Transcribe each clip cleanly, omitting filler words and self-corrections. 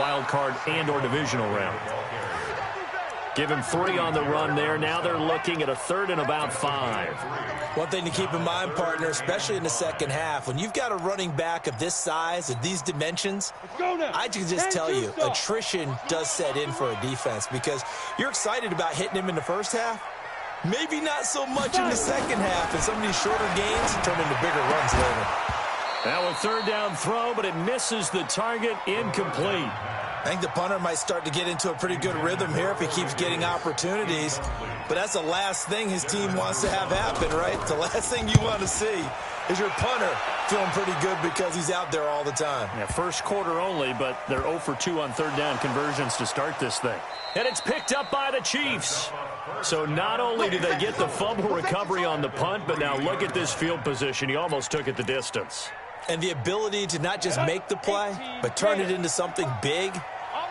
wild card and or divisional round. Give him 3 on the run there. Now they're looking at a 3rd and about 5. One thing to keep in mind, partner, especially in the second half, when you've got a running back of this size, of these dimensions, I can just tell you, attrition does set in for a defense because you're excited about hitting him in the first half. Maybe not so much in the second half, and some of these shorter gains turn into bigger runs later. Now a 3rd down throw, but it misses the target, incomplete. I think the punter might start to get into a pretty good rhythm here if he keeps getting opportunities. But that's the last thing his team wants to have happen, right? The last thing you want to see is your punter feeling pretty good because he's out there all the time. Yeah, first quarter only, but they're 0 for 2 on 3rd down conversions to start this thing. And it's picked up by the Chiefs. So not only do they get the fumble recovery on the punt, but now look at this field position. He almost took it the distance. And the ability to not just make the play, but turn it into something big,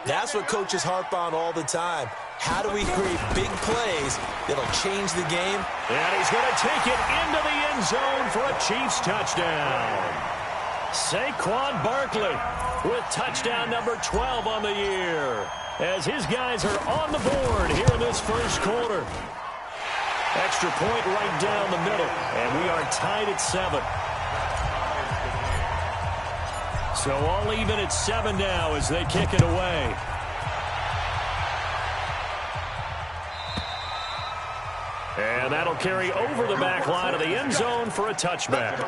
that's what coaches harp on all the time. How do we create big plays that'll change the game? And he's going to take it into the end zone for a Chiefs touchdown. Saquon Barkley with touchdown number 12 on the year, as his guys are on the board here in this first quarter. Extra point right down the middle, and we are tied at 7. So all even at 7 now as they kick it away. And that'll carry over the back line of the end zone for a touchback.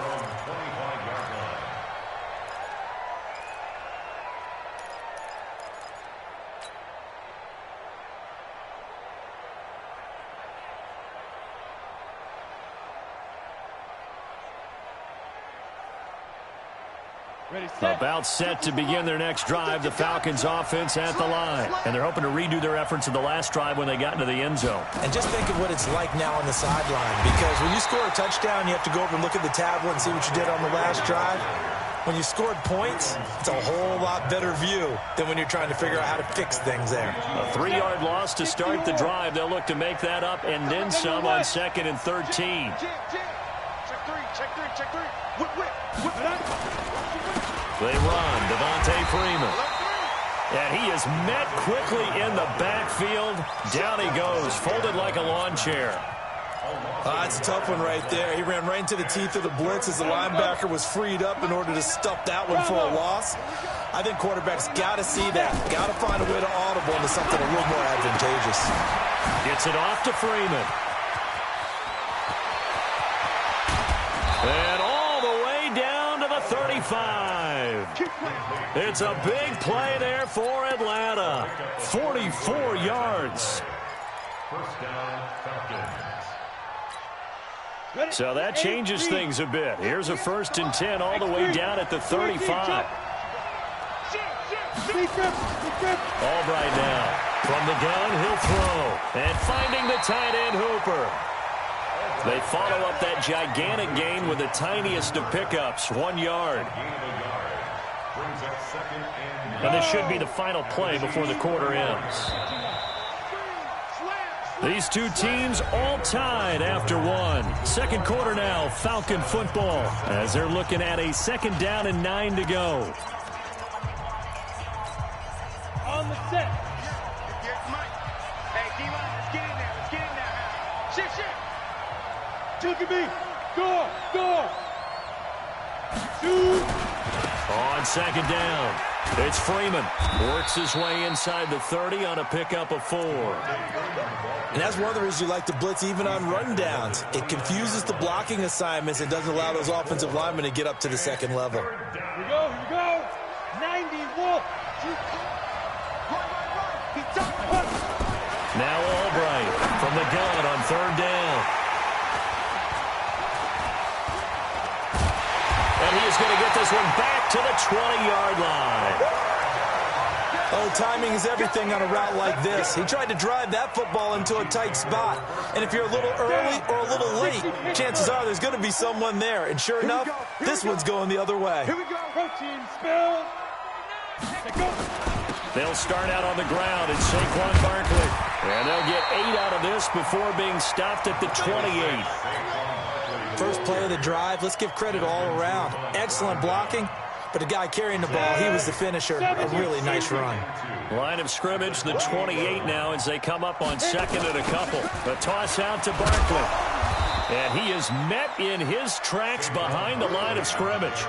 About set to begin their next drive. The Falcons offense at the line. And they're hoping to redo their efforts in the last drive when they got into the end zone. And just think of what it's like now on the sideline. Because when you score a touchdown, you have to go over and look at the tablet and see what you did on the last drive. When you scored points, it's a whole lot better view than when you're trying to figure out how to fix things there. A 3-yard loss to start the drive. They'll look to make that up and then some on 2nd and 13. Check 3, check 3. Whip it up. They run, Devontae Freeman. And he is met quickly in the backfield. Down he goes, folded like a lawn chair. That's a tough one right there. He ran right into the teeth of the blitz as the linebacker was freed up in order to stuff that one for a loss. I think quarterbacks got to see that. Got to find a way to audible into something a little more advantageous. Gets it off to Freeman. And all the way down to the 35. It's a big play there for Atlanta. 44 yards. So that changes things a bit. Here's a 1st and 10 all the way down at the 35. Albright now. From the gun, he'll throw. And finding the tight end, Hooper. They follow up that gigantic gain with the tiniest of pickups, 1 yard. And this should be the final play before the quarter ends. These two teams all tied after 1. Second quarter now, Falcon football, as they're looking at a 2nd down and 9 to go. On the set. Hey, D-line, let's get in there. Let's get in there. Shift. Look at me. Go. Shoot. On 2nd down, it's Freeman. Works his way inside the 30 on a pickup of 4. And that's one of the reasons you like to blitz even on rundowns. It confuses the blocking assignments and doesn't allow those offensive linemen to get up to the 2nd level. Here we go. 91. Now Albright from the gun on 3rd down. And he is going to get this one back to the 20-yard line. Oh, timing is everything on a route like this. He tried to drive that football into a tight spot. And if you're a little early or a little late, chances are there's going to be someone there. And sure enough, this one's going the other way. Here we go. Protein spill. They'll start out on the ground. It's Saquon Barkley. And they'll get 8 out of this before being stopped at the 28. First play of the drive, let's give credit all around. Excellent blocking, But the guy carrying the ball, he was the finisher. A really nice run. Line of scrimmage, the 28 now as they come up on second and a couple. A toss out to Barkley. And he is met in his tracks behind the line of scrimmage.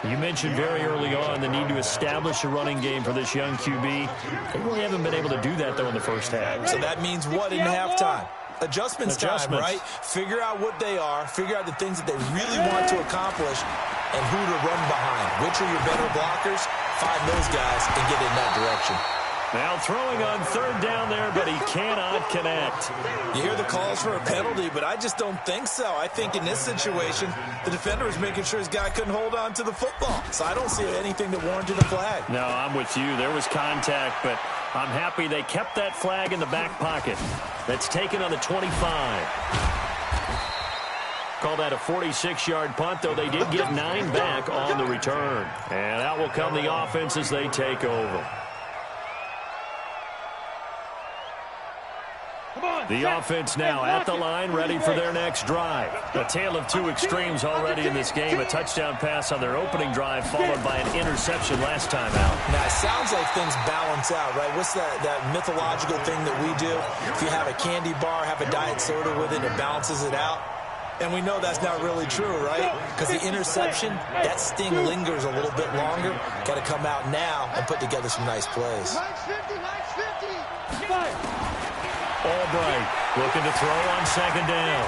You mentioned very early on the need to establish a running game for this young QB. They really haven't been able to do that, though, in the first half. So that means what in halftime? Adjustments time, right? Figure out what they are, figure out the things that they really want to accomplish, and who to run behind. Which are your better blockers? Find those guys and get in that direction. Now throwing on third down there, but he cannot connect. You hear the calls for a penalty, but I just don't think so. I think in this situation, the defender was making sure his guy couldn't hold on to the football. So I don't see anything that warranted a flag. No, I'm with you. There was contact, but I'm happy they kept that flag in the back pocket. That's taken on the 25. Call that a 46-yard punt, though they did get 9 back on the return. And out will come the offense as they take over. The offense now at the line, ready for their next drive. A tale of two extremes already in this game. A touchdown pass on their opening drive, followed by an interception last time out. Now, it sounds like things balance out, right? What's that mythological thing that we do? If you have a candy bar, have a diet soda with it, it balances it out. And we know that's not really true, right? Because the interception, that sting lingers a little bit longer. Got to come out now and put together some nice plays. Albright looking to throw on second down.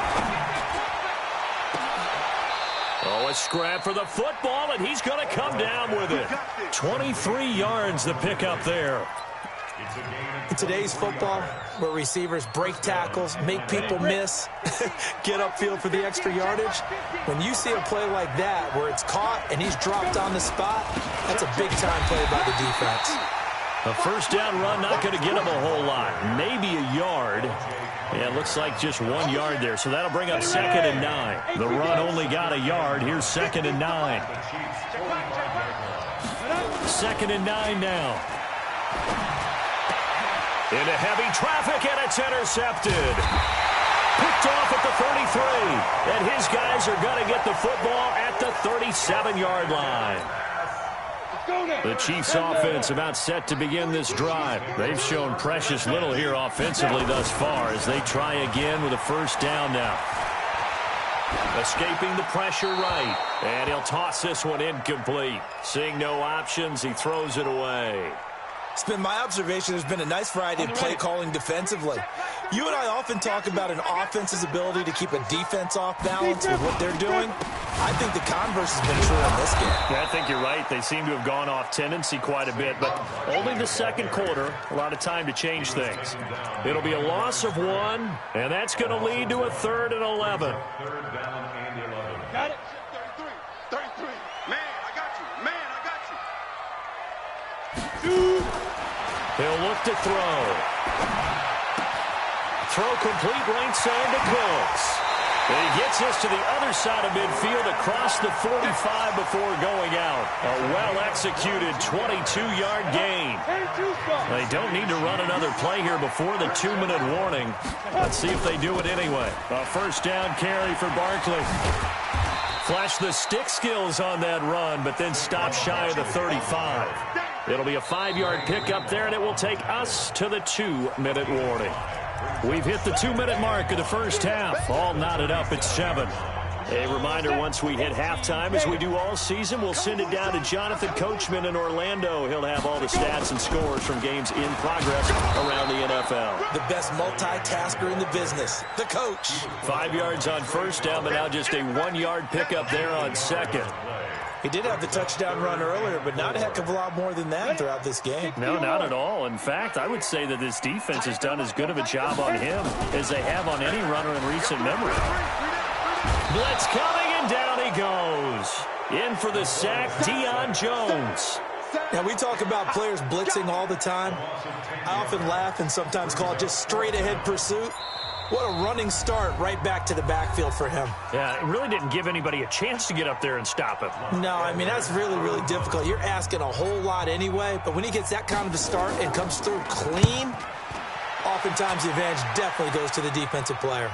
Oh, a scrap for the football, and he's going to come down with it. 23 yards the pickup there. In today's football, where receivers break tackles, make people miss, get upfield for the extra yardage, when you see a play like that where it's caught and he's dropped on the spot, that's a big-time play by the defense. A first down run, not going to get him a whole lot. Maybe a yard. Yeah, it looks like just 1 yard there, so that'll bring up second and 9. The run only got a yard. Here's second and 9. Second and 9 now. Into heavy traffic, and it's intercepted. Picked off at the 33. And his guys are going to get the football at the 37-yard line. The Chiefs' offense about set to begin this drive. They've shown precious little here offensively thus far as they try again with a first down now. Escaping the pressure right. And he'll toss this one incomplete. Seeing no options, he throws it away. It's been my observation there's been a nice variety of play calling defensively. You and I often talk about an offense's ability to keep a defense off balance with what they're doing. I think the converse has been true in this game. Yeah, I think you're right. They seem to have gone off tendency quite a bit, but only the second quarter, a lot of time to change things. It'll be a loss of 1, and that's going to lead to a 3rd and 11. Got it. 33. Man, I got you. He'll look to throw. Throw complete right side to Cooks. And he gets us to the other side of midfield across the 45 before going out. A well-executed 22-yard gain. They don't need to run another play here before the 2-minute warning. Let's see if they do it anyway. A first down carry for Barkley. Flash the stick skills on that run, but then stop shy of the 35. It'll be a 5-yard pickup there, and it will take us to the 2-minute warning. We've hit the 2-minute mark of the first half. All knotted up at 7. A reminder, once we hit halftime, as we do all season, we'll send it down to Jonathan Coachman in Orlando. He'll have all the stats and scores from games in progress around the NFL. The best multitasker in the business, the coach. 5 yards on first down, but now just a 1-yard pickup there on second. He did have the touchdown run earlier, but not a heck of a lot more than that throughout this game. No, not at all. In fact, I would say that this defense has done as good of a job on him as they have on any runner in recent memory. Blitz coming, and down he goes. In for the sack, Deion Jones. Now, we talk about players blitzing all the time. I often laugh and sometimes call it just straight-ahead pursuit. What a running start right back to the backfield for him. Yeah, it really didn't give anybody a chance to get up there and stop him. No, I mean, that's really, really difficult. You're asking a whole lot anyway, but when he gets that kind of a start and comes through clean, oftentimes the advantage definitely goes to the defensive player.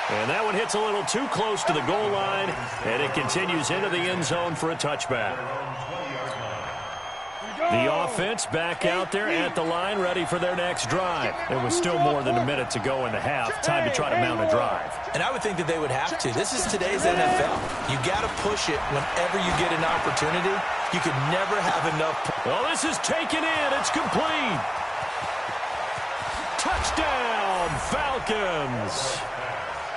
And that one hits a little too close to the goal line, and it continues into the end zone for a touchback. The offense back out there at the line, ready for their next drive. It was still more than a minute to go in the half. Time to try to mount a drive. And I would think that they would have to. This is today's NFL. You got to push it whenever you get an opportunity. You can never have enough. Well, this is taken in. It's complete. Touchdown, Falcons.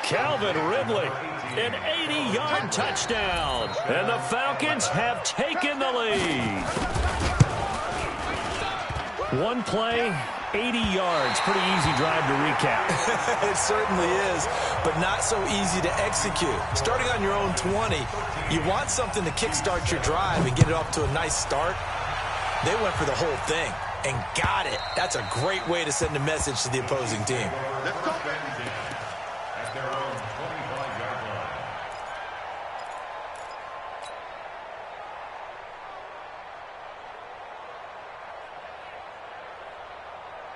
Calvin Ridley, an 80-yard touchdown. And the Falcons have taken the lead. One play, 80 yards. Pretty easy drive to recap. It certainly is, but not so easy to execute. Starting on your own 20, you want something to kickstart your drive and get it off to a nice start. They went for the whole thing and got it. That's a great way to send a message to the opposing team. Let's go.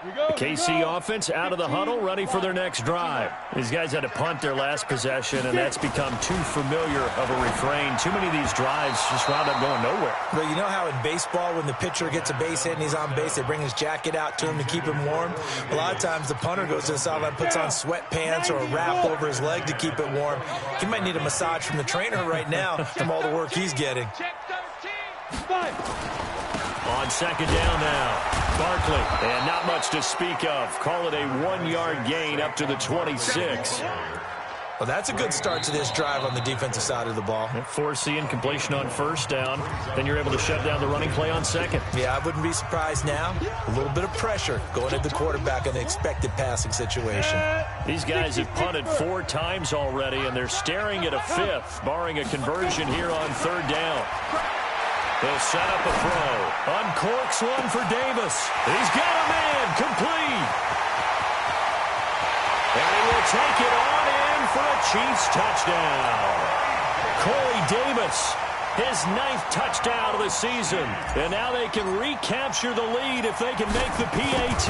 The KC offense out of the huddle, ready for their next drive. These guys had to punt their last possession, and that's become too familiar of a refrain. Too many of these drives just wound up going nowhere. Well, you know how in baseball, when the pitcher gets a base hit and he's on base, they bring his jacket out to him to keep him warm? A lot of times the punter goes to the sideline, puts on sweatpants or a wrap over his leg to keep it warm. He might need a massage from the trainer right now from all the work he's getting. On second down now, Barkley, and not much to speak of. Call it a 1-yard gain up to the 26. Well, that's a good start to this drive on the defensive side of the ball. Force the incompletion on first down. Then you're able to shut down the running play on second. Yeah, I wouldn't be surprised now. A little bit of pressure going at the quarterback in the expected passing situation. These guys have punted 4 times already, and they're staring at a 5th, barring a conversion here on third down. They'll set up a throw. Uncorks one for Davis. He's got a man complete. And he will take it on in for a Chiefs touchdown. Corey Davis, his 9th touchdown of the season. And now they can recapture the lead if they can make the PAT.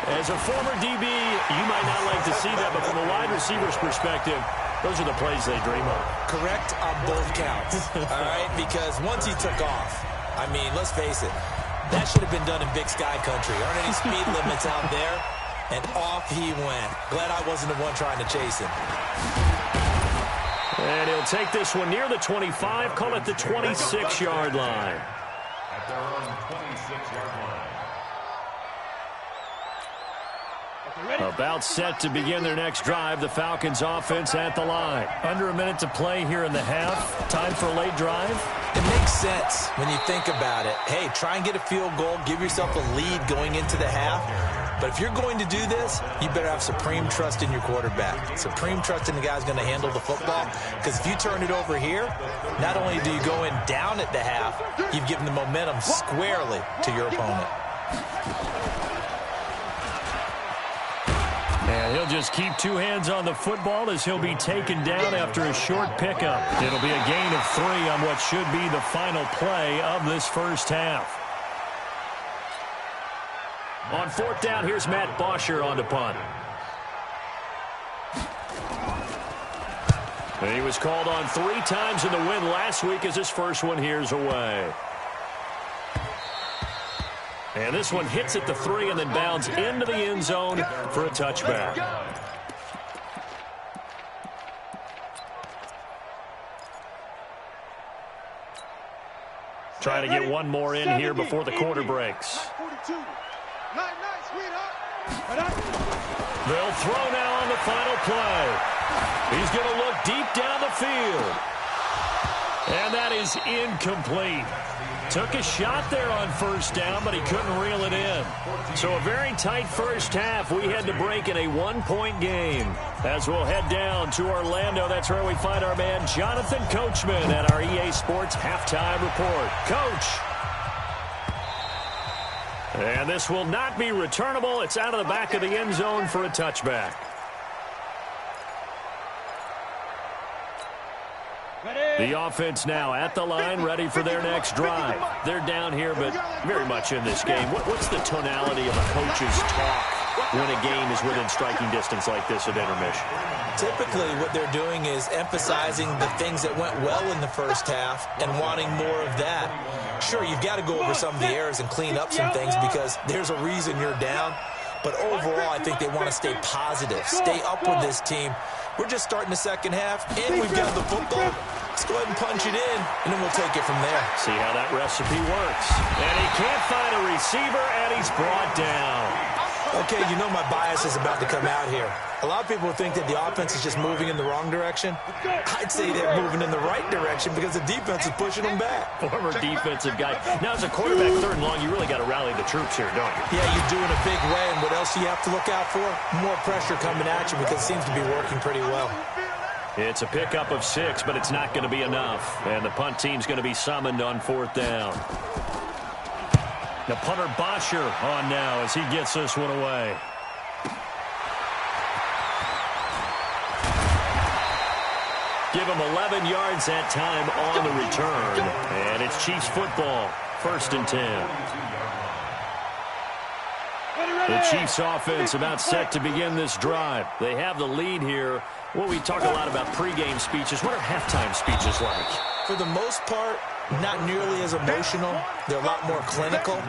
As a former DB, you might not like to see that, but from a wide receiver's perspective, those are the plays they dream of. Correct on both counts, all right? Because once he took off, I mean, let's face it, that should have been done in Big Sky Country. Aren't any speed limits out there? And off he went. Glad I wasn't the one trying to chase him. And he'll take this one near the 25, call it the 26-yard line. At their own 26-yard line. About set to begin their next drive. The Falcons offense at the line. Under a minute to play here in the half. Time for a late drive. It makes sense when you think about it. Hey, try and get a field goal. Give yourself a lead going into the half. But if you're going to do this, you better have supreme trust in your quarterback. Supreme trust in the guy's going to handle the football. Because if you turn it over here, not only do you go in down at the half, you've given the momentum squarely to your opponent. And he'll just keep 2 hands on the football as he'll be taken down after a short pickup. It'll be a gain of 3 on what should be the final play of this first half. On 4th down, here's Matt Bosher on the punt. And he was called on 3 times in the win last week as his first one here's away. And this one hits at the 3 and then bounds into the end zone for a touchback. Trying to get one more in here before the quarter breaks. They'll throw now on the final play. He's going to look deep down the field. And that is incomplete. Took a shot there on first down, but he couldn't reel it in. So a very tight first half. We had to break in a 1-point game. As we'll head down to Orlando, that's where we find our man Jonathan Coachman at our EA Sports Halftime Report. Coach. And this will not be returnable. It's out of the back of the end zone for a touchback. The offense now at the line, ready for their next drive. They're down here, but very much in this game. What's the tonality of a coach's talk when a game is within striking distance like this at intermission. Typically, what they're doing is emphasizing the things that went well in the first half and wanting more of that. Sure, you've got to go over some of the errors and clean up some things because there's a reason you're down. But overall, I think they want to stay positive, stay up with this team. We're just starting the second half, and we've got the football. Let's go ahead and punch it in, and then we'll take it from there. See how that recipe works. And he can't find a receiver, and he's brought down. Okay, you know my bias is about to come out here. A lot of people think that the offense is just moving in the wrong direction. I'd say they're moving in the right direction because the defense is pushing them back. Former defensive guy. Now, as a quarterback, third and long, you really got to rally the troops here, don't you? Yeah, you do in a big way, and what else do you have to look out for? More pressure coming at you because it seems to be working pretty well. It's a pickup of 6, but it's not going to be enough. And the punt team's going to be summoned on 4th down. The punter Bosher on now as he gets this one away. Give him 11 yards that time on the return. And it's Chiefs football, 1st and 10. The Chiefs offense about set to begin this drive. They have the lead here. Well, we talk a lot about pregame speeches. What are halftime speeches like? For the most part, not nearly as emotional. They're a lot more clinical.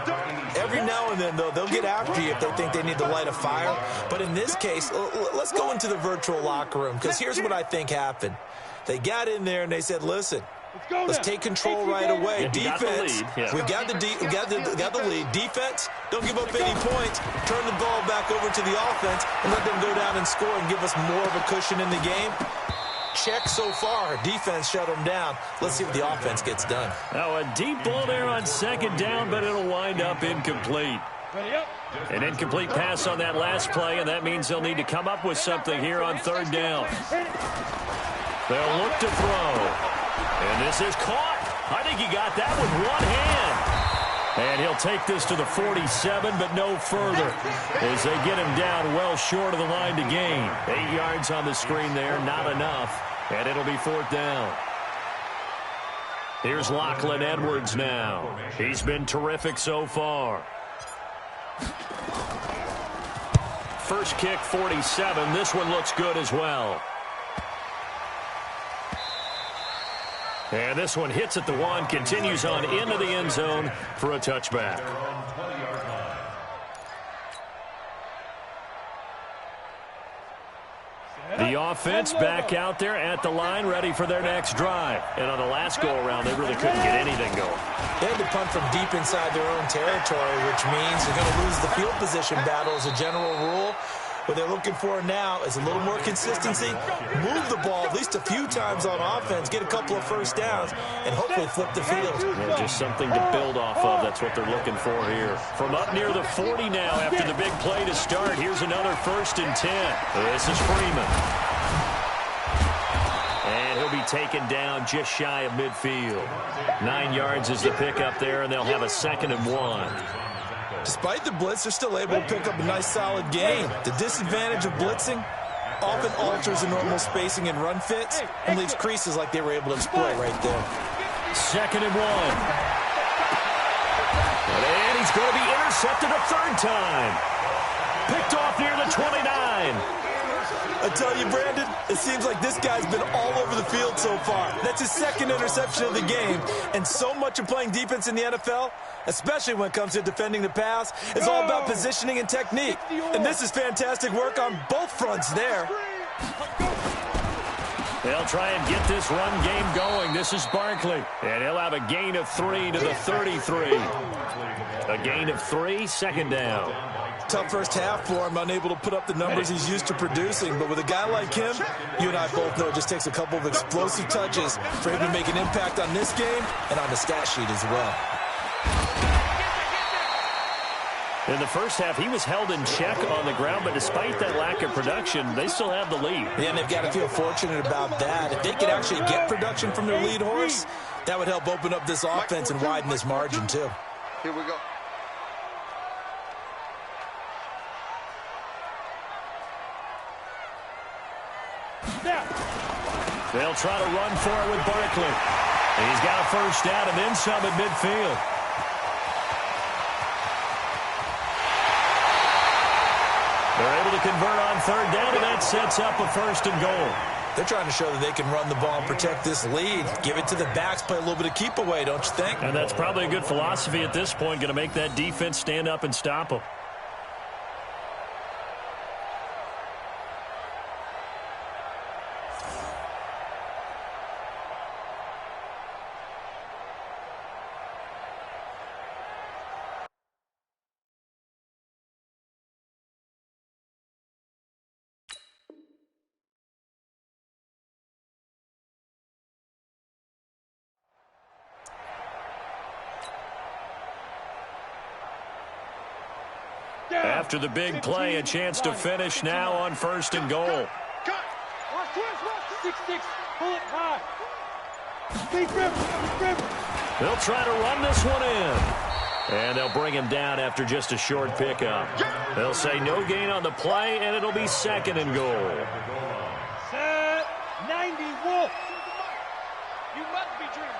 Every now and then, though, they'll get after you if they think they need to light a fire. But in this case, let's go into the virtual locker room because here's what I think happened. They got in there and they said, listen, let's take control right away. Yeah, defense, we got the lead. Defense, don't give up any points. Turn the ball back over to the offense and let them go down and score and give us more of a cushion in the game. Check so far. Defense shut them down. Let's see what the offense gets done. Now, a deep ball there on 2nd down, but it'll wind up incomplete. An incomplete pass on that last play, and that means they'll need to come up with something here on 3rd down. They'll look to throw. And this is caught. I think he got that with one hand. And he'll take this to the 47, but no further as they get him down well short of the line to gain. 8 yards on the screen there, not enough. And it'll be 4th down. Here's Lachlan Edwards now. He's been terrific so far. First kick, 47. This one looks good as well. And this one hits at the 1, continues on into the end zone for a touchback. The offense back out there at the line, ready for their next drive. And on the last go-around, they really couldn't get anything going. They had to punt from deep inside their own territory, which means they're going to lose the field position battle as a general rule. What they're looking for now is a little more consistency, move the ball at least a few times on offense, get a couple of first downs, and hopefully flip the field. Yeah, just something to build off of. That's what they're looking for here. From up near the 40 now after the big play to start. Here's another 1st and 10. This is Freeman. And he'll be taken down just shy of midfield. 9 yards is the pickup there, and they'll have a 2nd and 1. Despite the blitz, they're still able to pick up a nice, solid gain. The disadvantage of blitzing often alters the normal spacing and run fits and leaves creases like they were able to exploit right there. 2nd and 1. And he's going to be intercepted a 3rd time. Picked off near the 29. I tell you, Brandon, it seems like this guy's been all over the field so far. That's his 2nd interception of the game. And so much of playing defense in the NFL, especially when it comes to defending the pass, is all about positioning and technique. And this is fantastic work on both fronts there. They'll try and get this run game going. This is Barkley. And he'll have a gain of 3 to the 33. A gain of 3, 2nd down. Tough first half for him, unable to put up the numbers he's used to producing. But with a guy like him, you and I both know it just takes a couple of explosive touches for him to make an impact on this game and on the stat sheet as well. In the first half, he was held in check on the ground, but despite that lack of production, they still have the lead. Yeah, and they've got to feel fortunate about that. If they could actually get production from their lead horse, that would help open up this offense and widen this margin too. Here we go. They'll try to run for it with Barkley. He's got a 1st down and then some at midfield. convert on third down, and that sets up a 1st and goal. They're trying to show that they can run the ball and protect this lead. Give it to the backs, play a little bit of keep away, don't you think? And that's probably a good philosophy at this point, going to make that defense stand up and stop them. After the big play, a chance to finish now on 1st and goal. 6-6, pull it high. They'll try to run this one in. And they'll bring him down after just a short pickup. They'll say no gain on the play, and it'll be 2nd and goal. Set 90, Wolf. You must be dreaming.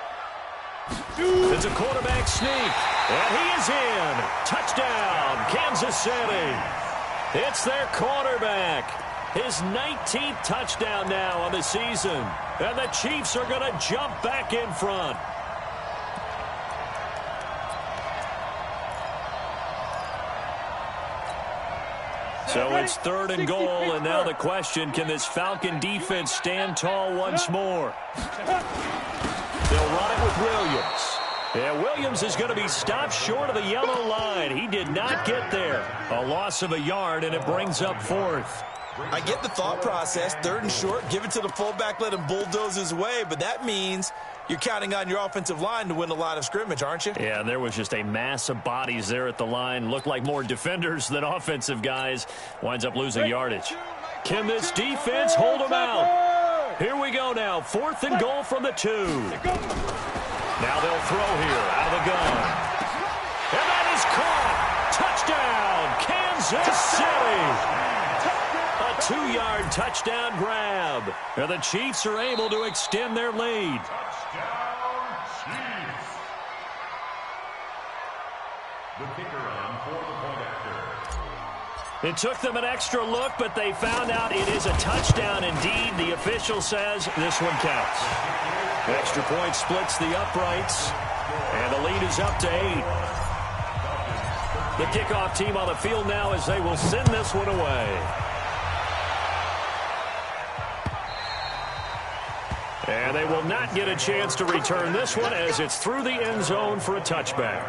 It's a quarterback sneak, and he is in. Touchdown, Kansas City. It's their quarterback. His 19th touchdown now on the season. And the Chiefs are going to jump back in front. So it's 3rd and goal, and now the question, can this Falcon defense stand tall once more? They'll run it with Williams. Yeah, Williams is going to be stopped short of the yellow line. He did not get there. A loss of a yard, and it brings up 4th. I get the thought process. 3rd and short, give it to the fullback, let him bulldoze his way. But that means you're counting on your offensive line to win a line of scrimmage, aren't you? Yeah, there was just a mass of bodies there at the line. Looked like more defenders than offensive guys. Winds up losing yardage. Can this defense hold them out? Here we go now. 4th and goal from the 2. Now they'll throw here out of the gun. And that is caught. Touchdown, Kansas City. A 2-yard touchdown grab. And the Chiefs are able to extend their lead. Touchdown, Chiefs. The kicker on for the point after. It took them an extra look, but they found out it is a touchdown indeed. The official says this one counts. Extra point splits the uprights, and the lead is up to 8. The kickoff team on the field now as they will send this one away. And they will not get a chance to return this one as it's through the end zone for a touchback.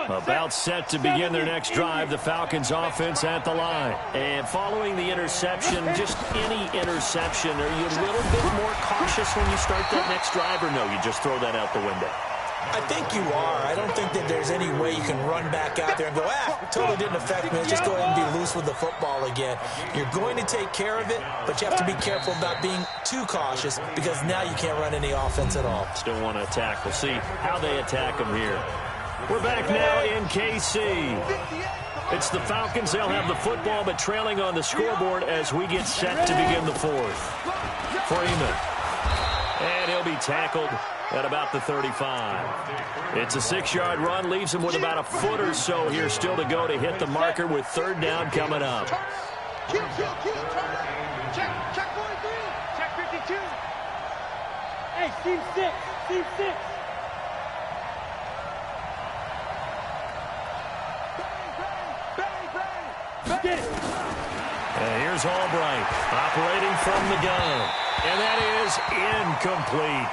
About set to begin their next drive, the Falcons offense at the line. And following the interception, just any interception, are you a little bit more cautious when you start that next drive, or no, you just throw that out the window? I think you are. I don't think that there's any way you can run back out there and go, totally didn't affect me. Let's just go ahead and be loose with the football again. You're going to take care of it, but you have to be careful about being too cautious because now you can't run any offense at all. Still want to attack. We'll see how they attack them here. We're back now in KC. It's the Falcons. They'll have the football, but trailing on the scoreboard as we get set to begin the 4th. Freeman. And he'll be tackled at about the 35. It's a 6-yard run, leaves him with about a foot or so here still to go to hit the marker with 3rd down coming up. Check 43. Check 52. Hey, seam 6. Seam 6. Get it. And here's Albright operating from the gun. And that is incomplete.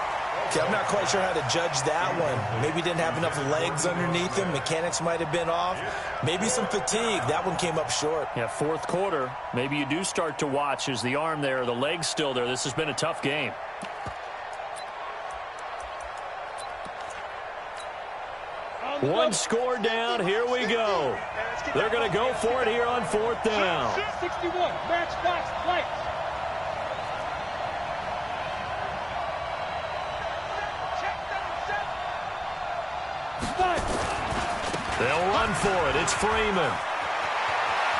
Okay, I'm not quite sure how to judge that one. Maybe didn't have enough legs underneath him. Mechanics might have been off. Maybe some fatigue. That one came up short. Yeah, 4th quarter. Maybe you do start to watch. Is the arm there, the leg's still there? This has been a tough game. One score down. Here we go. They're going to go for it here on 4th down. 61. Match box flight. They'll run for it. It's Freeman.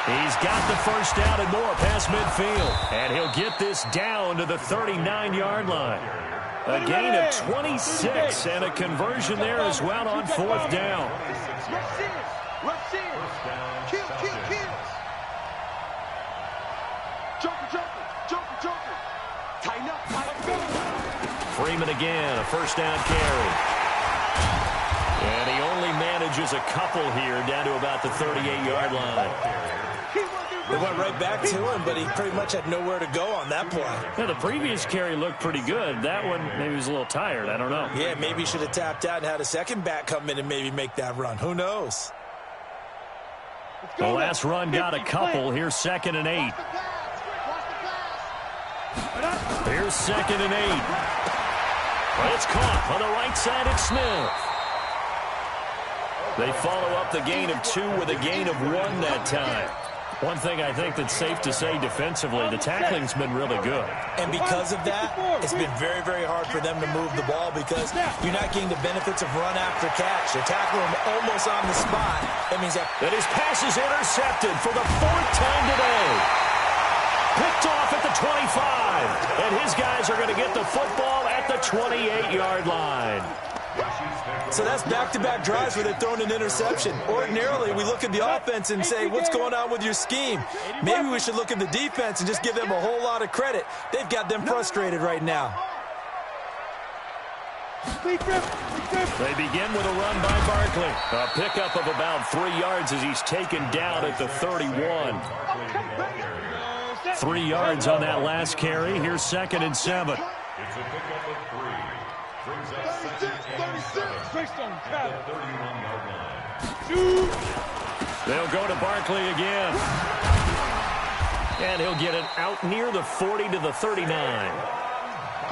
He's got the 1st down and more past midfield. And he'll get this down to the 39-yard line. A gain of 26 and a conversion there as well on fourth down. Rush in. Kill. Joker. Tighten up. Freeman again, a first down carry. And he only manages a couple here down to about the 38-yard line. They went right back to him, but he pretty much had nowhere to go on that play. Yeah, the previous carry looked pretty good. That one, maybe he was a little tired. I don't know. Yeah, maybe he should have tapped out and had a second back come in and maybe make that run. Who knows? The last run got a couple. Here's 2nd and 8. Here's 2nd and 8. But it's caught on the right side. It's Smith. They follow up the gain of 2 with a gain of 1 that time. One thing I think that's safe to say defensively, the tackling's been really good. And because of that, it's been very, very hard for them to move the ball because you're not getting the benefits of run after catch. They're tackling him almost on the spot. That means that his pass is intercepted for the 4th time today. Picked off at the 25. And his guys are going to get the football at the 28-yard line. So that's back-to-back drives where they're throwing an interception. Ordinarily, we look at the offense and say, what's going on with your scheme? Maybe we should look at the defense and just give them a whole lot of credit. They've got them frustrated right now. They begin with a run by Barkley. A pickup of about 3 yards as he's taken down at the 31. 3 yards on that last carry. Here's 2nd and 7. It's a pickup of 3. Brings up 31-yard line. They'll go to Barkley again. And he'll get it out near the 40 to the 39.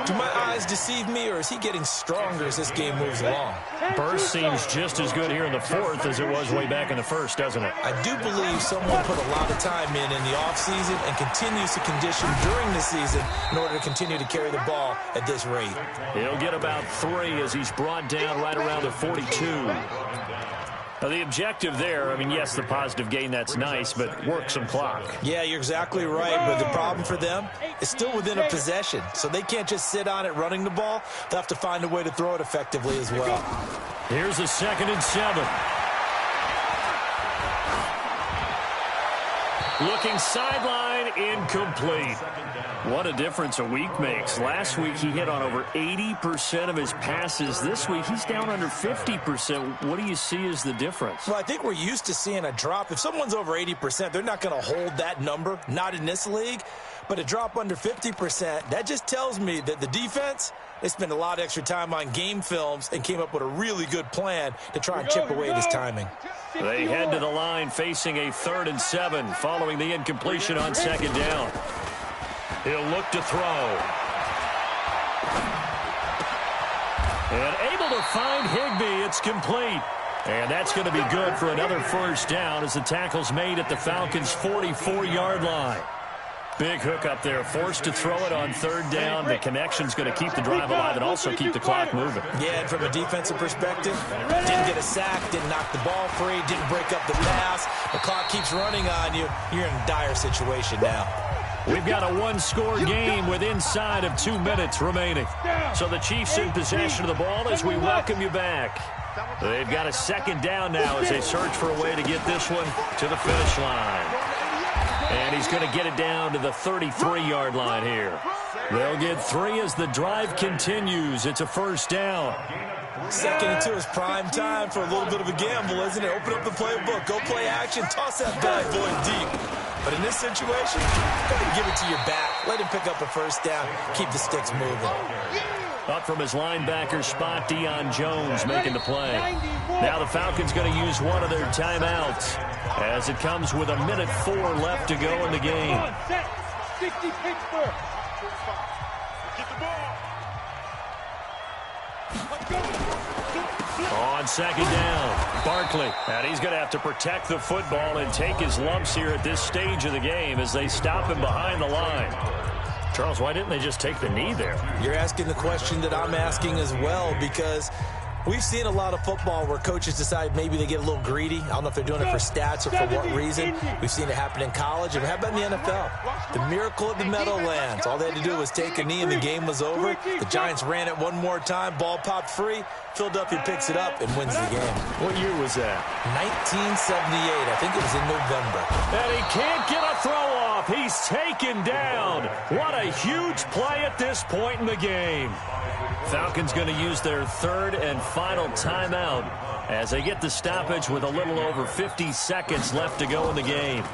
Do my eyes deceive me, or is he getting stronger as this game moves along? Burst seems just as good here in the 4th as it was way back in the 1st, doesn't it? I do believe someone put a lot of time in the offseason and continues to condition during the season in order to continue to carry the ball at this rate. He'll get about 3 as he's brought down right around the 42. Now, the objective there, I mean, yes, the positive gain, that's nice, but work some clock. Yeah, you're exactly right, but the problem for them is still within a possession, so they can't just sit on it running the ball. They'll have to find a way to throw it effectively as well. Here's a 2nd and 7. Looking sideline, incomplete. What a difference a week makes. Last week, he hit on over 80% of his passes. This week, he's down under 50%. What do you see as the difference? Well, I think we're used to seeing a drop. If someone's over 80%, they're not going to hold that number, not in this league. But a drop under 50%, that just tells me that the defense, they spent a lot of extra time on game films and came up with a really good plan to try and chip away at his timing. They head to the line facing a 3rd and 7 following the incompletion on 2nd down. He'll look to throw. And able to find Higbee. It's complete. And that's going to be good for another first down as the tackle's made at the Falcons' 44-yard line. Big hook up there, forced to throw it on 3rd down. The connection's going to keep the drive alive and also keep the clock moving. Yeah, and from a defensive perspective, didn't get a sack, didn't knock the ball free, didn't break up the pass. The clock keeps running on you. You're in a dire situation now. We've got a one-score game with inside of 2 minutes remaining. So the Chiefs in possession of the ball as we welcome you back. They've got a 2nd down now as they search for a way to get this one to the finish line. And he's going to get it down to the 33-yard line here. They'll get 3 as the drive continues. It's a first down. 2nd and 2 is prime time for a little bit of a gamble, isn't it? Open up the playbook, go play action, toss that bad boy deep. But in this situation, go ahead and give it to your back. Let him pick up a first down, keep the sticks moving. Up from his linebacker spot, Deion Jones making the play. Now the Falcons going to use one of their timeouts as it comes with 1:04 left to go in the game. 60 Pittsburgh. Get the ball. Let's go. On 2nd down, Barkley. And he's going to have to protect the football and take his lumps here at this stage of the game as they stop him behind the line. Charles, why didn't they just take the knee there? You're asking the question that I'm asking as well, because We've seen a lot of football where coaches decide maybe they get a little greedy. I don't know if they're doing it for stats or for what reason. We've seen it happen in college. And how about in the NFL? The miracle of the Meadowlands. All they had to do was take a knee and the game was over. The Giants ran it one more time. Ball popped free. Philadelphia picks it up and wins the game. What year was that? 1978. I think it was in November. And he can't get a throw off. He's taken down. What a huge play at this point in the game. Falcons going to use their third and final timeout as they get the stoppage with a little over 50 seconds left to go in the game.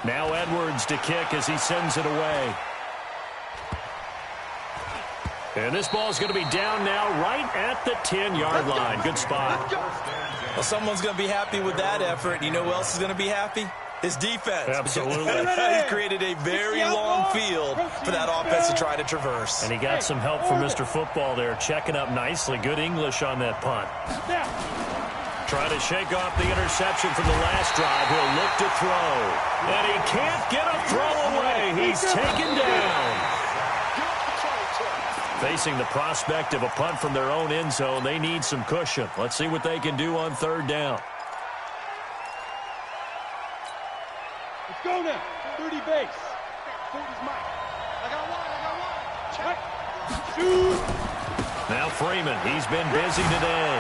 Now Edwards to kick as he sends it away. And this ball is going to be down now right at the 10-yard line. Good spot. Well, someone's going to be happy with that effort. You know who else is going to be happy? His defense. Absolutely. He's created a very long field for that offense to try to traverse. And he got some help from Mr. Football there, checking up nicely. Good English on that punt. Trying to shake off the interception from the last drive. He'll look to throw. And he can't get a throw away. He's taken down. Facing the prospect of a punt from their own end zone, they need some cushion. Let's see what they can do on third down. Let's go now. 30 base. 40's Mike. I got one. Check. Shoot. Now Freeman, he's been busy today.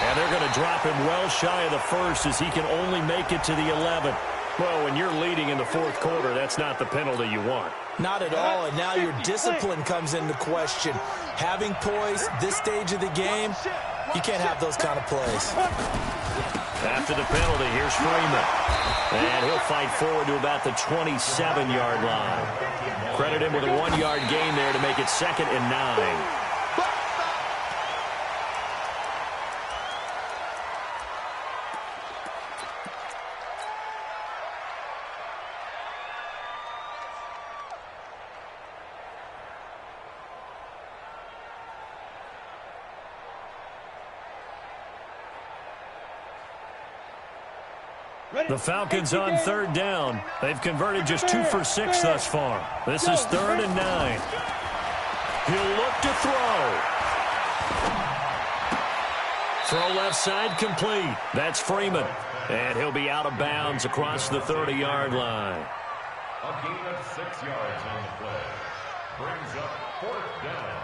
And they're going to drop him well shy of the first as he can only make it to the 11. Well, when you're leading in the fourth quarter, that's not the penalty you want. Not at all, and now your discipline comes into question. Having poise this stage of the game, you can't have those kind of plays. After the penalty, here's Freeman. And he'll fight forward to about the 27-yard line. Credit him with a 1-yard gain there to make it 2nd and 9. The Falcons on third down. They've converted just 2 for 6 thus far. This is 3rd and 9. He'll look to throw. Throw left side complete. That's Freeman. And he'll be out of bounds across the 30-yard line. A gain of 6 yards on the play. Brings up 4th down.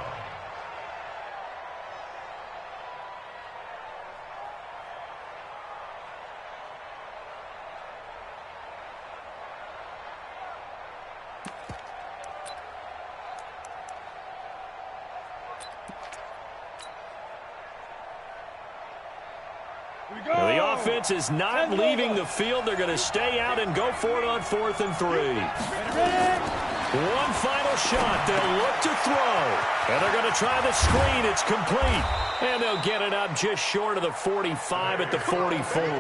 The offense is not leaving the field. They're going to stay out and go for it on 4th and 3. One final shot. They'll look to throw. And they're going to try the screen. It's complete. And they'll get it up just short of the 45 at the 44.